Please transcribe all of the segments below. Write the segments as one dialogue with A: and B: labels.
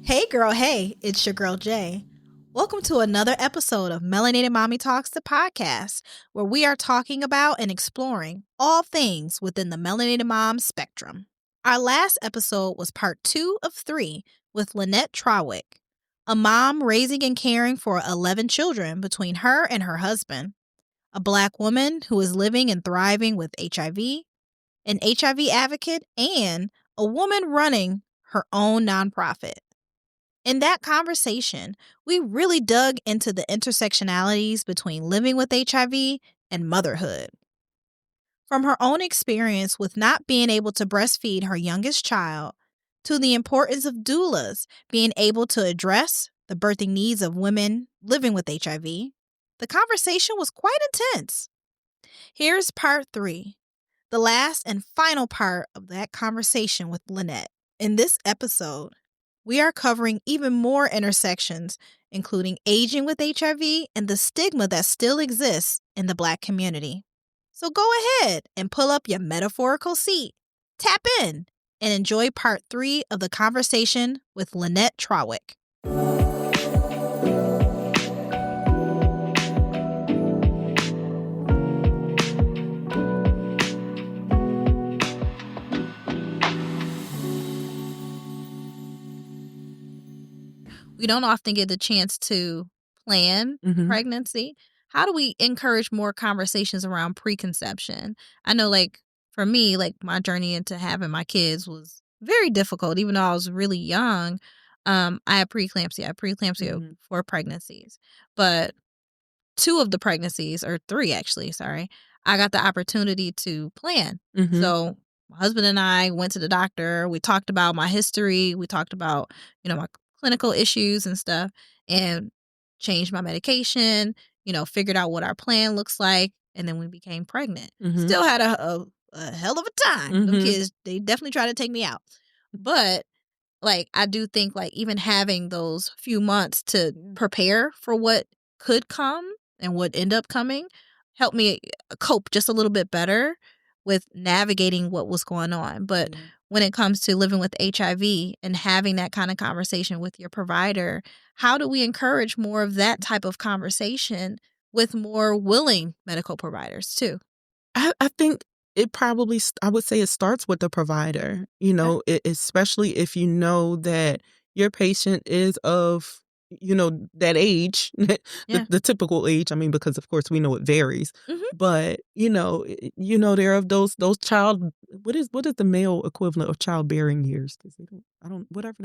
A: Hey girl, hey, it's your girl Jay. Welcome to another episode of Melanated Mommy Talks, the podcast, where we are talking about and exploring all things within the melanated mom spectrum. Our last episode was part 2 of 3 with Lynette Trawick, a mom raising and caring for 11 children between her and her husband, a Black woman who is living and thriving with HIV, an HIV advocate, and a woman running her own nonprofit. In that conversation, we really dug into the intersectionalities between living with HIV and motherhood. From her own experience with not being able to breastfeed her youngest child, to the importance of doulas being able to address the birthing needs of women living with HIV, the conversation was quite intense. Here's part 3, the last and final part of that conversation with Lynette. In this episode, we are covering even more intersections, including aging with HIV and the stigma that still exists in the Black community. So go ahead and pull up your metaphorical seat, tap in, and enjoy part 3 of the conversation with Lynette Trawick. We don't often get the chance to plan pregnancy. How do we encourage more conversations around preconception? I know, for me, my journey into having my kids was very difficult, even though I was really young. I had preeclampsia. I had preeclampsia for pregnancies. But 2 of the pregnancies, or 3 actually, I got the opportunity to plan. So my husband and I went to the doctor. We talked about my history. We talked about, my clinical issues and stuff, and changed my medication, figured out what our plan looks like, and then we became pregnant. Still had a hell of a time. Them kids, they definitely tried to take me out. But I do think even having those few months to prepare for what could come and what end up coming helped me cope just a little bit better with navigating what was going on. But when it comes to living with HIV and having that kind of conversation with your provider, how do we encourage more of that type of conversation with more willing medical providers too?
B: I think it probably, I would say it starts with the provider, especially if you know that your patient is of, that age, the typical age. I mean, because of course we know it varies, but they're of those child. What is the male equivalent of childbearing years? Whatever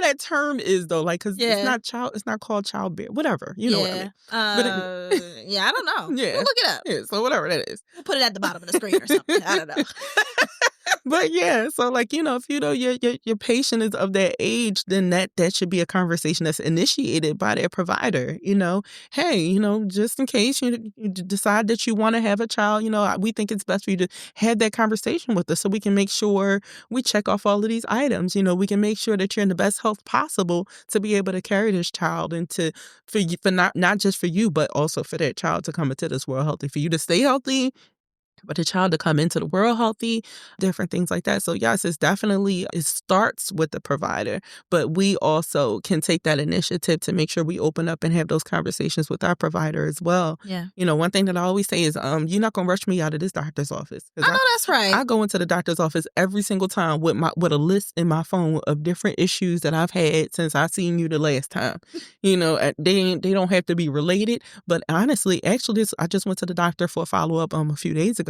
B: that term is though, because it's not called childbearing, whatever, what I mean.
A: I don't know.
B: Yeah.
A: We'll look it up.
B: Yeah, so whatever that is.
A: We'll put it at the bottom of the screen or something. I don't know.
B: But yeah, so if your patient is of that age, then that should be a conversation that's initiated by their provider. Hey, just in case you decide that you want to have a child, we think it's best for you to have that conversation with us so we can make sure we check off all of these items. We can make sure that you're in the best health possible to be able to carry this child and for not just for you, but also for that child to come into this world healthy, for you to stay healthy, but the child to come into the world healthy, different things like that. So yes, it starts with the provider, but we also can take that initiative to make sure we open up and have those conversations with our provider as well.
A: Yeah.
B: One thing that I always say is, you're not going to rush me out of this doctor's office.
A: I know that's right.
B: I go into the doctor's office every single time with a list in my phone of different issues that I've had since I seen you the last time. They don't have to be related, but honestly, actually, I just went to the doctor for a follow-up a few days ago.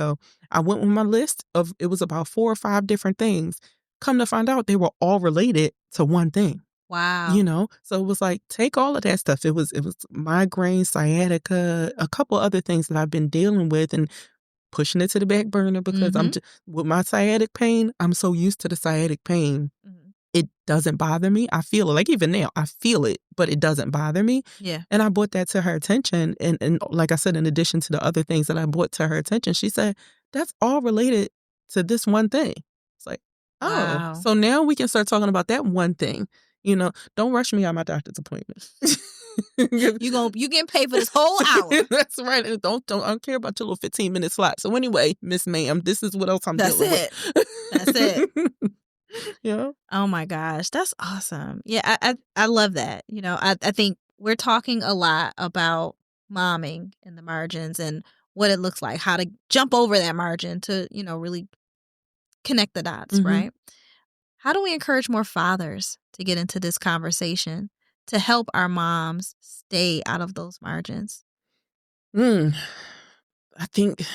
B: I went with my list of, it was about 4 or 5 different things. Come to find out, they were all related to one thing.
A: Wow.
B: So it was take all of that stuff. It was migraine, sciatica, a couple other things that I've been dealing with and pushing it to the back burner because with my sciatic pain, I'm so used to the sciatic pain. It doesn't bother me. I feel it. Even now, I feel it, but it doesn't bother me.
A: Yeah.
B: And I brought that to her attention. And like I said, in addition to the other things that I brought to her attention, she said, that's all related to this one thing. It's
A: wow.
B: So now we can start talking about that one thing. Don't rush me out my doctor's appointment.
A: You getting paid for this whole hour.
B: That's right. And I don't care about your little 15-minute slot. So anyway, Miss Ma'am, this is what else I'm dealing with.
A: That's it.
B: Yeah.
A: Oh my gosh, that's awesome. Yeah, I love that. I think we're talking a lot about momming in the margins and what it looks like, how to jump over that margin to, really connect the dots,
B: Mm-hmm.
A: right? How do we encourage more fathers to get into this conversation to help our moms stay out of those margins?
B: I think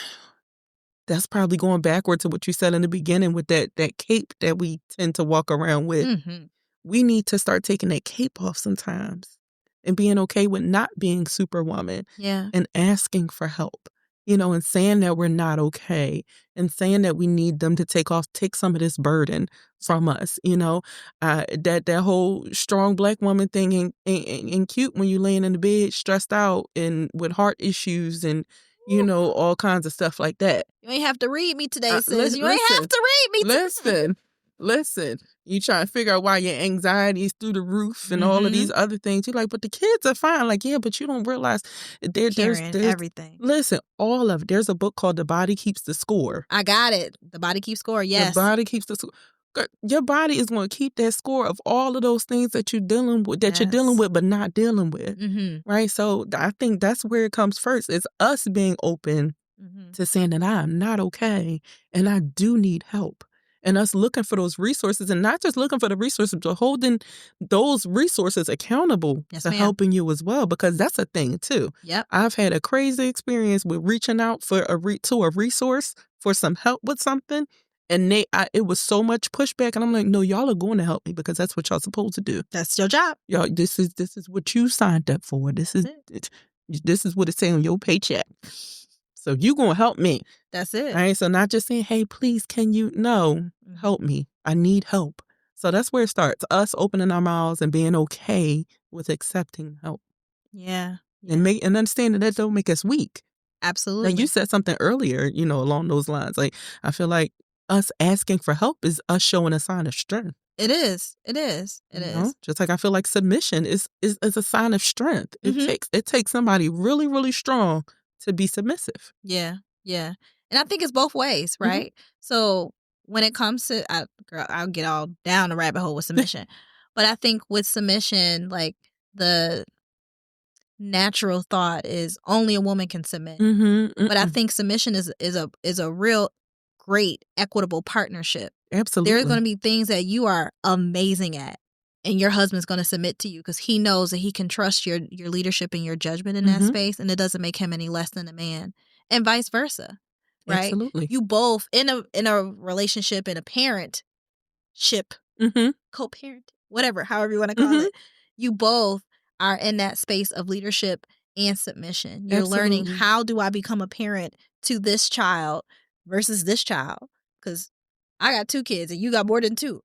B: that's probably going backward to what you said in the beginning with that cape that we tend to walk around with.
A: Mm-hmm.
B: We need to start taking that cape off sometimes and being okay with not being superwoman
A: Yeah.
B: and asking for help, and saying that we're not okay and saying that we need them to take some of this burden from us, that whole strong black woman thing ain't cute when you laying in the bed stressed out and with heart issues and, all kinds of stuff like that.
A: You ain't have to read me today, sis. You ain't have
B: Listen,
A: to read me today.
B: listen. You try to figure out why your anxiety is through the roof and all of
A: Mm-hmm.
B: these other things. You're like, but the kids are fine. Like, yeah, but you don't realize
A: Hearing
B: there's
A: everything.
B: listen, all of it. There's a book called The Body Keeps the Score.
A: I got it. The body keeps score.
B: The
A: Yes.
B: body keeps the score. Your body is going to keep that score of all of those things that you're dealing with, but not dealing with.
A: Mm-hmm.
B: Right. So I think that's where it comes first. It's us being open
A: Mm-hmm.
B: to saying that I'm not okay and I do need help. And us looking for those resources and not just looking for the resources, but holding those resources accountable
A: Yes,
B: to
A: ma'am.
B: helping you as well, because that's a thing too.
A: Yep.
B: I've had a crazy experience with reaching out for to a resource for some help with something. And it was so much pushback. And I'm like, no, y'all are going to help me because that's what y'all supposed to do.
A: That's your job.
B: Y'all, this is what you signed up for. This is what it say on your paycheck. So you gonna help me.
A: That's it.
B: All right. So not just saying, hey, please, can you? No, help me. I need help. So that's where it starts. Us opening our mouths and being okay with accepting help.
A: Yeah.
B: And understanding that don't make us weak.
A: Absolutely.
B: Now you said something earlier, along those lines. Like, I feel like us asking for help is us showing a sign of strength.
A: It is. It is. It is.
B: Just like I feel like submission is a sign of strength. It takes somebody really, really strong to be submissive.
A: Yeah. Yeah. And I think it's both ways, right? So when it comes to, I'll get all down the rabbit hole with submission. But I think with submission, like the natural thought is only a woman can submit. But I think submission is a real great equitable partnership.
B: Absolutely.
A: There are going to be things that you are amazing at, and your husband's going to submit to you because he knows that he can trust your leadership and your judgment in that space, and it doesn't make him any less than a man, and vice versa, right?
B: Absolutely.
A: You both in a relationship, in a parentship, co-parent, whatever, however you want to call it, you both are in that space of leadership and submission. You're learning, how do I become a parent to this child versus this child? Because I got 2 kids and you got more than 2.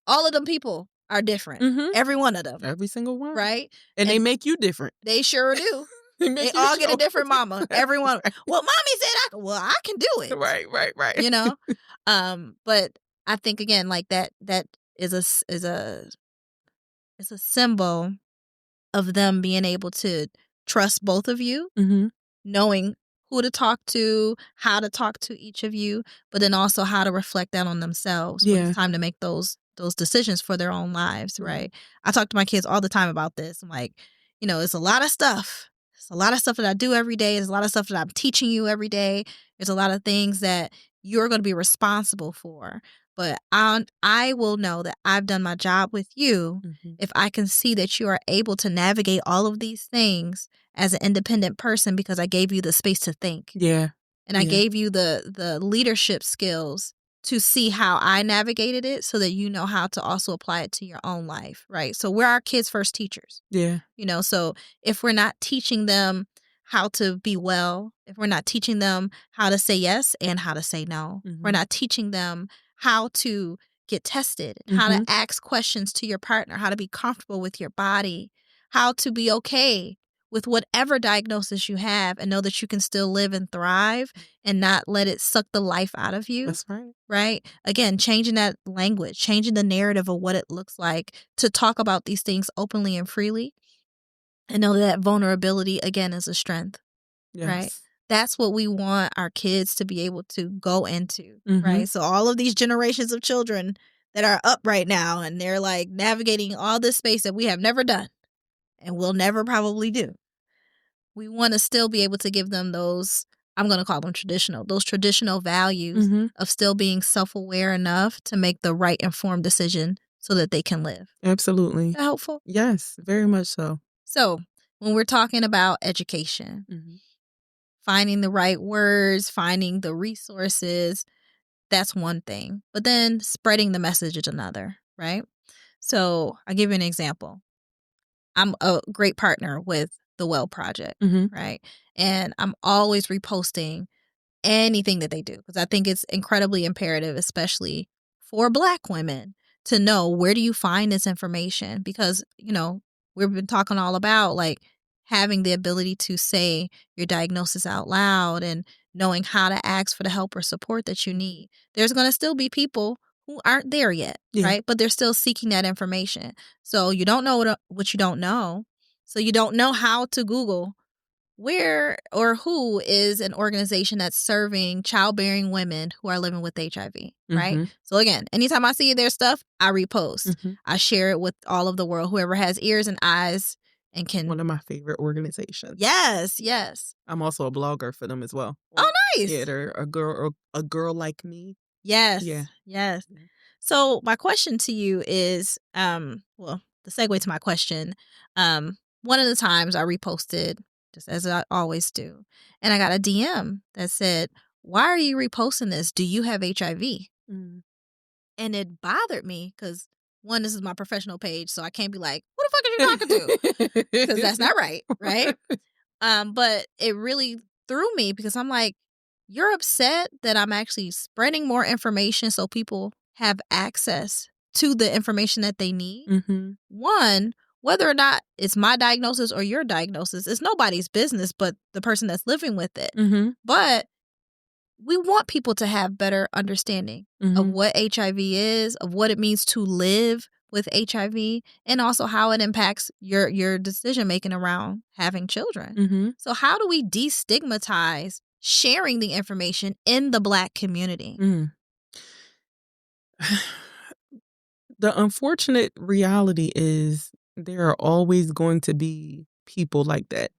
A: All of them people are different. Every one of them.
B: Every single one.
A: Right?
B: And they make you different.
A: They sure do. They all get a different mama. Everyone. Well, mommy said I can do it.
B: Right.
A: But I think again, like that is a symbol of them being able to trust both of you, knowing who to talk to, how to talk to each of you, but then also how to reflect that on themselves when it's time to make those decisions for their own lives, right? I talk to my kids all the time about this. I'm like, it's a lot of stuff. It's a lot of stuff that I do every day. There's a lot of stuff that I'm teaching you every day. There's a lot of things that you're going to be responsible for. But I will know that I've done my job with you if I can see that you are able to navigate all of these things as an independent person because I gave you the space to think.
B: Yeah.
A: And I gave you the leadership skills to see how I navigated it so that you know how to also apply it to your own life, right? So we're our kids' first teachers.
B: Yeah.
A: So if we're not teaching them how to be well, if we're not teaching them how to say yes and how to say no, we're not teaching them how to get tested, how to ask questions to your partner, how to be comfortable with your body, how to be okay with whatever diagnosis you have and know that you can still live and thrive and not let it suck the life out of you.
B: That's right.
A: Right? Again, changing that language, changing the narrative of what it looks like to talk about these things openly and freely and know that vulnerability, again, is a strength.
B: Yes.
A: Right? That's what we want our kids to be able to go into, right? So all of these generations of children that are up right now, and they're like navigating all this space that we have never done and will never probably do. We want to still be able to give them those, I'm going to call them those traditional values of still being self-aware enough to make the right informed decision so that they can live.
B: Absolutely.
A: Is that helpful?
B: Yes, very much so.
A: So when we're talking about education, finding the right words, finding the resources, that's one thing. But then spreading the message is another, right? So I'll give you an example. I'm a great partner with the Well Project, right? And I'm always reposting anything that they do because I think it's incredibly imperative, especially for Black women, to know where do you find this information, because, you know, we've been talking all about like having the ability to say your diagnosis out loud and knowing how to ask for the help or support that you need. There's going to still be people who aren't there yet, right? But they're still seeking that information. So you don't know what you don't know. So you don't know how to Google where or who is an organization that's serving childbearing women who are living with HIV, right? So again, anytime I see their stuff, I repost. I share it with all of the world, whoever has ears and eyes and can.
B: One of my favorite organizations.
A: Yes, yes.
B: I'm also a blogger for them as well.
A: Oh, nice.
B: Yeah, they're a girl like me.
A: Yes.
B: Yeah.
A: Yes. So my question to you is, well, the segue to my question, one of the times I reposted, just as I always do, and I got a DM that said, "Why are you reposting this? Do you have HIV?" And it bothered me because, one, this is my professional page, so I can't be like, "Who the fuck are you talking to?" Because that's not right, right? But it really threw me because I'm like, you're upset that I'm actually spreading more information so people have access to the information that they need. One, whether or not it's my diagnosis or your diagnosis, it's nobody's business but the person that's living with it. But we want people to have better understanding of what HIV is, of what it means to live with HIV, and also how it impacts your decision making around having children. So how do we destigmatize sharing the information in the Black community?
B: The unfortunate reality is there are always going to be people like that,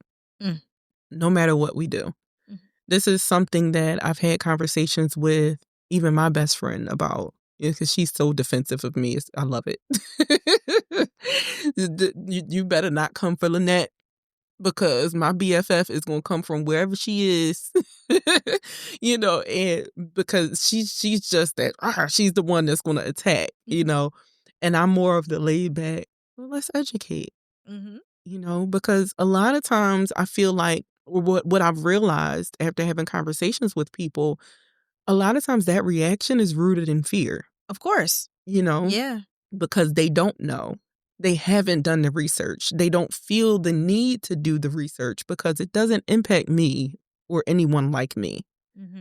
B: no matter what we do. This is something that I've had conversations with even my best friend about, because she's so defensive of me. I love it. You better not come for Lynette, because my BFF is going to come from wherever she is, you know, and because she's just that, she's the one that's going to attack, you know, and I'm more of the laid back, well, let's educate, you know, because a lot of times I feel like what I've realized after having conversations with people, a lot of times that reaction is rooted in fear.
A: Of course.
B: You know?
A: Yeah.
B: Because they don't know. They haven't done the research. They don't feel the need to do the research because it doesn't impact me or anyone like me.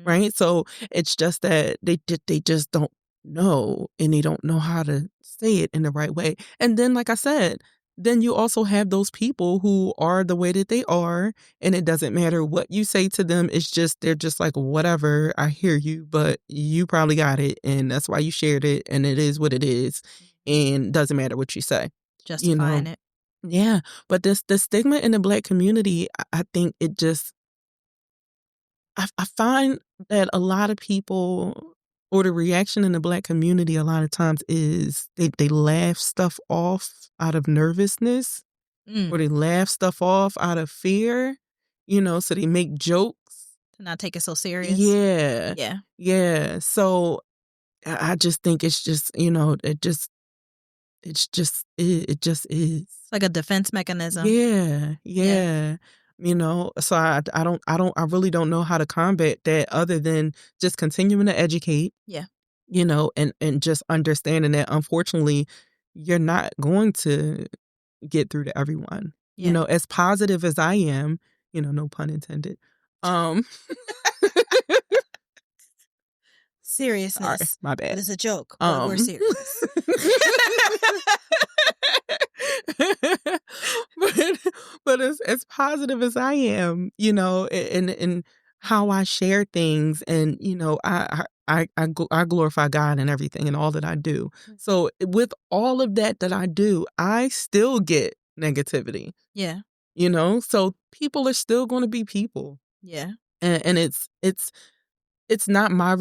B: Right? So it's just that they just don't know, and they don't know how to say it in the right way. And then, like I said, then you also have those people who are the way that they are, and it doesn't matter what you say to them. It's just, they're just like, whatever, I hear you, but you probably got it, and that's why you shared it, and it is what it is, and doesn't matter what you say.
A: Justifying it.
B: Yeah, but the stigma in the Black community, I think it just, I find that a lot of people, or the reaction in the Black community a lot of times is they laugh stuff off out of nervousness, or they laugh stuff off out of fear, you know, so they make jokes.
A: To not take it so serious.
B: Yeah.
A: Yeah.
B: Yeah. So I just think it's just, you know, it just is.
A: It's like a defense mechanism.
B: Yeah. Yeah. You know, so I really don't know how to combat that other than just continuing to educate.
A: Yeah.
B: You know, and just understanding that unfortunately you're not going to get through to everyone.
A: Yeah.
B: You know, as positive as I am, you know, no pun intended.
A: Seriousness.
B: Sorry, my bad.
A: But it's a joke, but we're serious.
B: but as positive as I am, you know, and how I share things, and I glorify God in everything and all that I do. So with all of that I do, I still get negativity.
A: Yeah.
B: So people are still going to be people,
A: Yeah.
B: and it's not my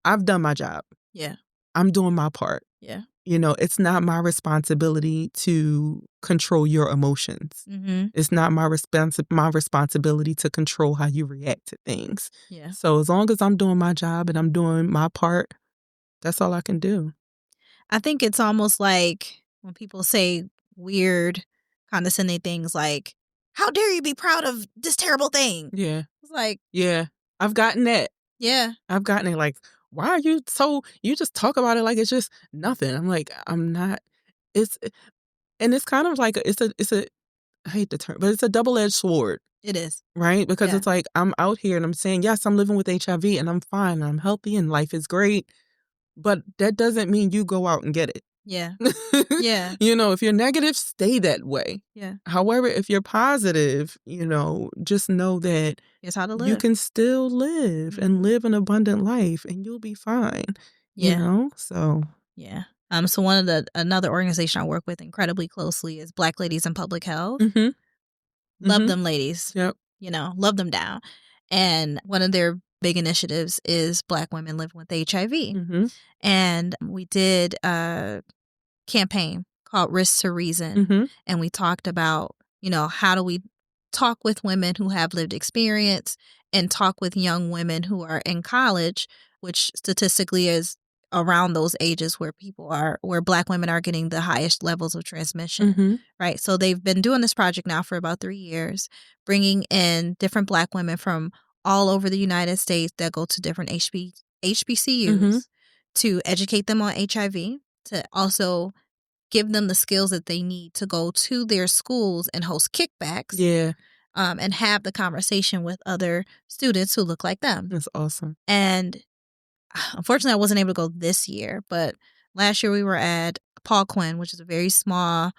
B: I've done my job.
A: Yeah.
B: I'm doing my part.
A: Yeah.
B: It's not my responsibility to control your emotions.
A: Mm-hmm.
B: It's not my responsibility to control how you react to things.
A: Yeah.
B: So as long as I'm doing my job and I'm doing my part, that's all I can do.
A: I think it's almost like when people say weird, condescending things like, "How dare you be proud of this terrible thing?"
B: Yeah.
A: It's like,
B: Yeah. I've gotten that.
A: yeah.
B: I've gotten it like, why are you you just talk about it like it's just nothing. I'm like, I'm not. And it's kind of like, I hate the term, but it's a double-edged sword.
A: It is.
B: Right? Because
A: Yeah.
B: it's like, I'm out here and I'm saying, yes, I'm living with HIV and I'm fine and I'm healthy and life is great. But that doesn't mean you go out and get it.
A: Yeah. Yeah.
B: If you're negative, stay that way.
A: Yeah.
B: However, if you're positive, just know that
A: It's how to live.
B: you can still live and live an abundant life and you'll be fine.
A: Yeah.
B: So.
A: Yeah. So another organization I work with incredibly closely is Black Ladies in Public Health.
B: Mm-hmm.
A: Love them ladies.
B: Yep.
A: Love them down. And one of their big initiatives is Black women living with HIV.
B: Mm-hmm.
A: And we did a campaign called Risk to Reason.
B: Mm-hmm.
A: And we talked about, how do we talk with women who have lived experience and talk with young women who are in college, which statistically is around those ages where where Black women are getting the highest levels of transmission,
B: Mm-hmm.
A: right? So they've been doing this project now for about 3 years, bringing in different Black women from all over the United States that go to different HBCUs to educate them on HIV, to also give them the skills that they need to go to their schools and host kickbacks.
B: Yeah.
A: And have the conversation with other students who look like them.
B: That's awesome.
A: And unfortunately, I wasn't able to go this year, but last year we were at Paul Quinn, which is a very small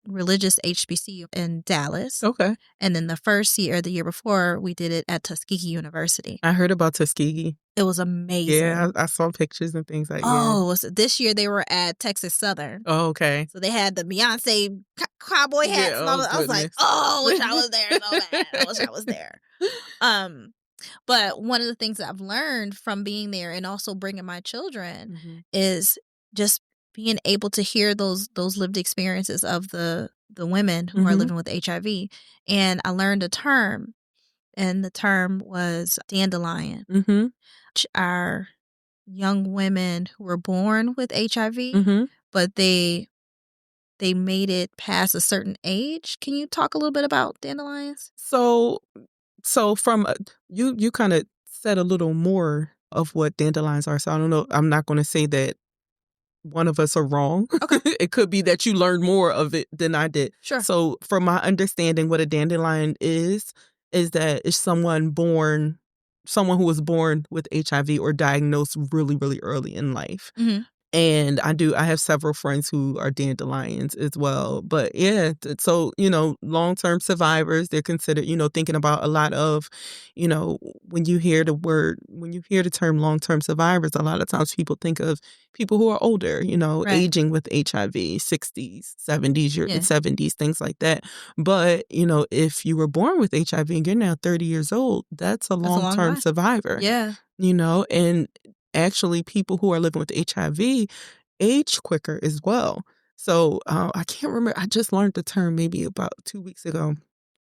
A: religious HBCU in Dallas.
B: Okay.
A: And then the year before, we did it at Tuskegee University.
B: I heard about Tuskegee.
A: It was amazing.
B: Yeah, I saw pictures and things like that.
A: Oh, so this year they were at Texas Southern.
B: Oh, okay.
A: So they had the Beyonce cowboy hats and all that. I was like, I wish I was there so bad. I wish I was there. But one of the things that I've learned from being there and also bringing my children is just being able to hear those lived experiences of the women who are living with HIV. And I learned a term, and the term was dandelion, which are young women who were born with HIV, but they made it past a certain age. Can you talk a little bit about dandelions?
B: So from you kind of said a little more of what dandelions are. So I don't know. I'm not going to say that one of us are wrong.
A: Okay.
B: It could be that you learned more of it than I did.
A: Sure.
B: So from my understanding, what a dandelion is that it's someone who was born with HIV or diagnosed really, really early in life. And I have several friends who are dandelions as well. But yeah, so, long-term survivors, they're considered, thinking about a lot of, when you hear the term long-term survivors, a lot of times people think of people who are older, right, aging with HIV, 60s, 70s, 70s, things like that. But, if you were born with HIV and you're now 30 years old, that's a long-term survivor.
A: Yeah.
B: And actually people who are living with HIV age quicker as well. So I can't remember. I just learned the term maybe about 2 weeks ago.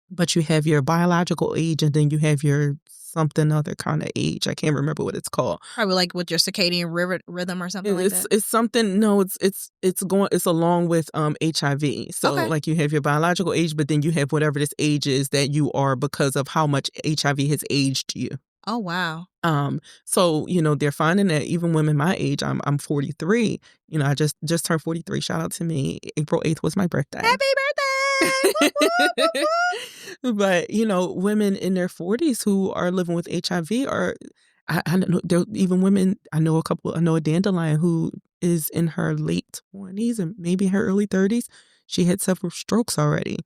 B: But you have your biological age and then you have your something other kind of age. I can't remember what it's called.
A: Probably like with your circadian rhythm or something like that.
B: It's something. No, it's along with HIV. So like you have your biological age, but then you have whatever this age is that you are because of how much HIV has aged you.
A: Oh, wow.
B: So, they're finding that even women my age, I'm 43, I just turned 43. Shout out to me. April 8th was my birthday.
A: Happy birthday!
B: But, women in their 40s who are living with HIV I don't know, there even women, I know a dandelion who is in her late 20s and maybe her early 30s. She had several strokes already.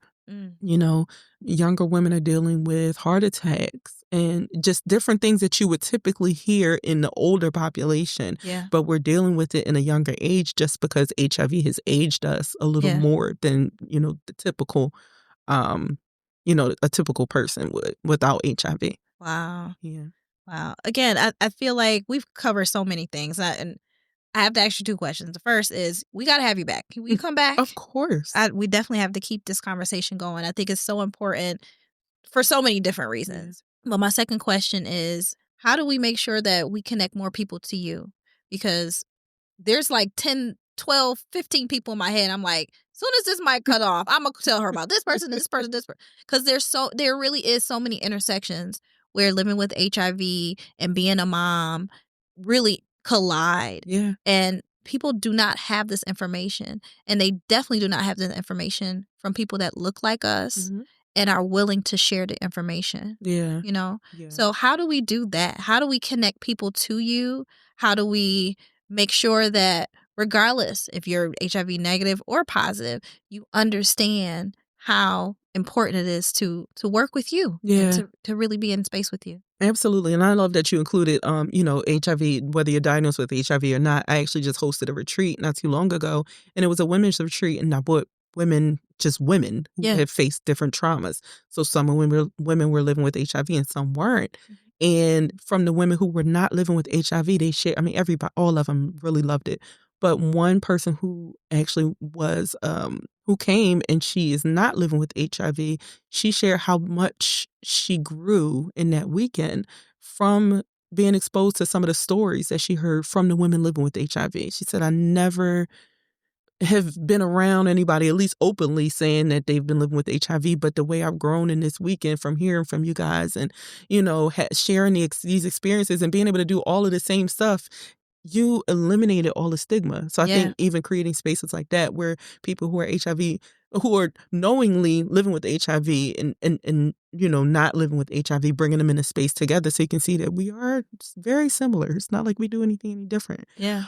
B: You know, younger women are dealing with heart attacks and just different things that you would typically hear in the older population.
A: Yeah.
B: But we're dealing with it in a younger age just because HIV has aged us a little
A: Yeah.
B: more than, the typical, a typical person would without HIV.
A: Wow.
B: Yeah.
A: Wow. Again, I feel like we've covered so many things. And I have to ask you 2 questions. The first is, we got to have you back. Can we come back?
B: Of course.
A: We definitely have to keep this conversation going. I think it's so important for so many different reasons. But my second question is, how do we make sure that we connect more people to you? Because there's like 10, 12, 15 people in my head. I'm like, as soon as this mic cut off, I'm going to tell her about this person, this person, this person. Because there really is so many intersections where living with HIV and being a mom really collide.
B: Yeah.
A: And people do not have this information. And they definitely do not have this information from people that look like us and are willing to share the information.
B: Yeah.
A: Yeah.
B: Yeah.
A: So how do we do that? How do we connect people to you? How do we make sure that regardless if you're HIV negative or positive, you understand how important it is to work with you and to really be in space with you?
B: Absolutely. And I love that you included, HIV, whether you're diagnosed with HIV or not. I actually just hosted a retreat not too long ago, and it was a women's retreat, and I brought women who have faced different traumas. So some women were living with HIV and some weren't. And from the women who were not living with HIV, they shared, everybody, all of them really loved it. But one person who actually was, who came and she is not living with HIV, she shared how much she grew in that weekend from being exposed to some of the stories that she heard from the women living with HIV. She said, I never have been around anybody, at least openly, saying that they've been living with HIV, but the way I've grown in this weekend from hearing from you guys and, sharing these experiences and being able to do all of the same stuff, you eliminated all the stigma. So I think even creating spaces like that where people who are HIV, who are knowingly living with HIV and not living with HIV, bringing them in a space together so you can see that we are very similar. It's not like we do anything any different.
A: Yeah.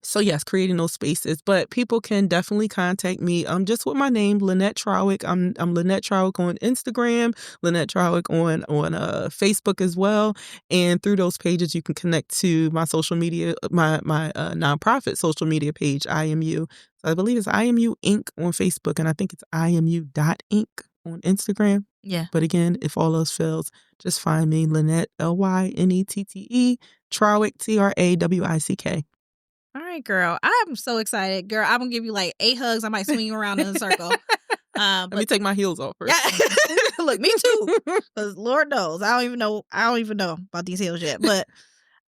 B: So yes, creating those spaces, but people can definitely contact me. Just with my name, Lynette Trawick. I'm Lynette Trawick on Instagram, Lynette Trawick on Facebook as well. And through those pages, you can connect to my social media, my nonprofit social media page, IMU. So I believe it's IMU Inc. on Facebook, and I think it's IMU.Inc. on Instagram.
A: Yeah.
B: But again, if all else fails, just find me, Lynette, Lynette, Trawick, Trawick.
A: All right, girl. I'm so excited. Girl, I'm going to give you like 8 hugs. I might swing you around in a circle.
B: Let me take my heels off first.
A: Yeah. Look, me too. Because Lord knows, I don't even know about these heels yet. But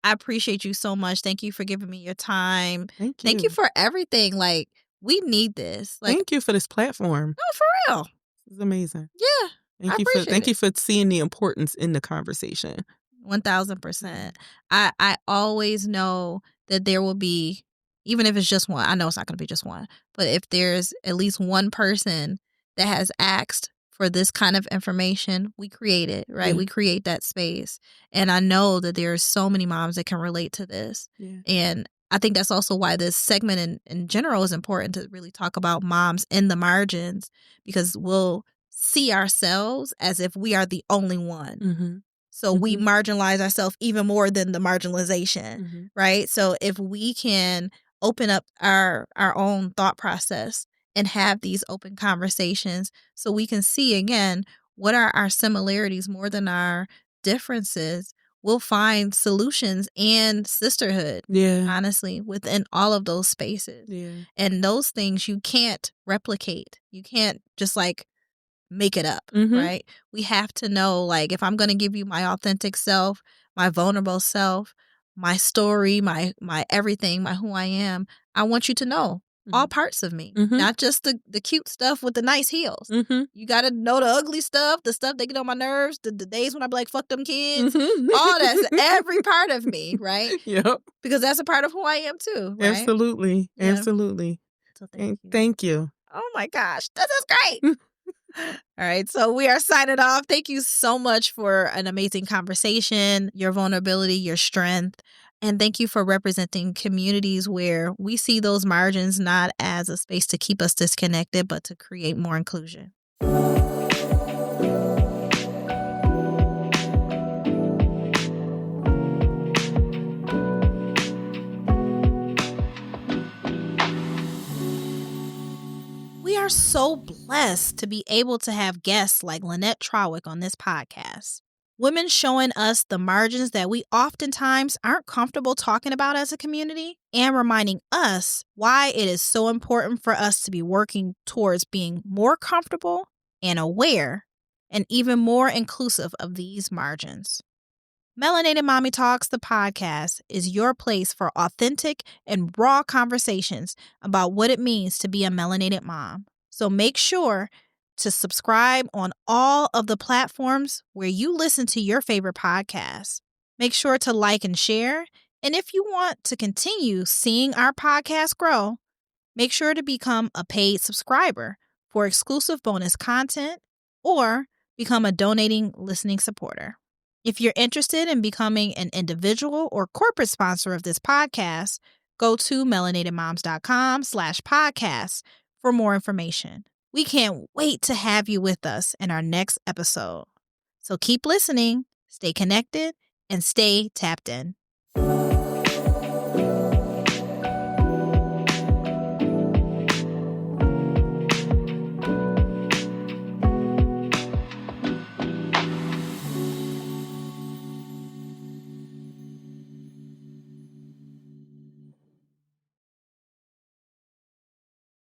A: I appreciate you so much. Thank you for giving me your time.
B: Thank you.
A: Thank you for everything. Like, we need this. Like,
B: thank you for this platform.
A: No, for real.
B: This is amazing.
A: Yeah.
B: Thank you for seeing the importance in the conversation.
A: 1000%. I always know that there will be, even if it's just one, I know it's not going to be just one, but if there's at least one person that has asked for this kind of information, we create it, right?
B: Yeah.
A: We create that space. And I know that there are so many moms that can relate to this.
B: Yeah.
A: And I think that's also why this segment in general is important, to really talk about moms in the margins, because we'll see ourselves as if we are the only one.
B: Mm-hmm.
A: So we marginalize ourselves even more than the marginalization, right? So if we can open up our own thought process and have these open conversations, so we can see, again, what are our similarities more than our differences, we'll find solutions and sisterhood, honestly, within all of those spaces.
B: Yeah.
A: And those things you can't replicate. You can't just like make it up, right? We have to know, like, if I'm going to give you my authentic self, my vulnerable self, my story, my everything, my who I am, I want you to know all parts of me, not just the cute stuff with the nice heels. You got to know the ugly stuff, the stuff that get on my nerves, the days when I be like, fuck them kids, all that's every part of me, right?
B: Yep.
A: Because that's a part of who I am too, right?
B: Absolutely.
A: Yeah.
B: Absolutely.
A: So
B: thank you.
A: Oh my gosh, this is great. All right, so we are signing off. Thank you so much for an amazing conversation, your vulnerability, your strength, and thank you for representing communities where we see those margins not as a space to keep us disconnected, but to create more inclusion. We are so blessed to be able to have guests like Lynette Trawick on this podcast. Women showing us the margins that we oftentimes aren't comfortable talking about as a community, and reminding us why it is so important for us to be working towards being more comfortable and aware and even more inclusive of these margins. Melanated Mommy Talks, the podcast, is your place for authentic and raw conversations about what it means to be a melanated mom. So make sure to subscribe on all of the platforms where you listen to your favorite podcasts. Make sure to like and share. And if you want to continue seeing our podcast grow, make sure to become a paid subscriber for exclusive bonus content or become a donating listening supporter. If you're interested in becoming an individual or corporate sponsor of this podcast, go to melanatedmoms.com/podcast for more information. We can't wait to have you with us in our next episode. So keep listening, stay connected, and stay tapped in.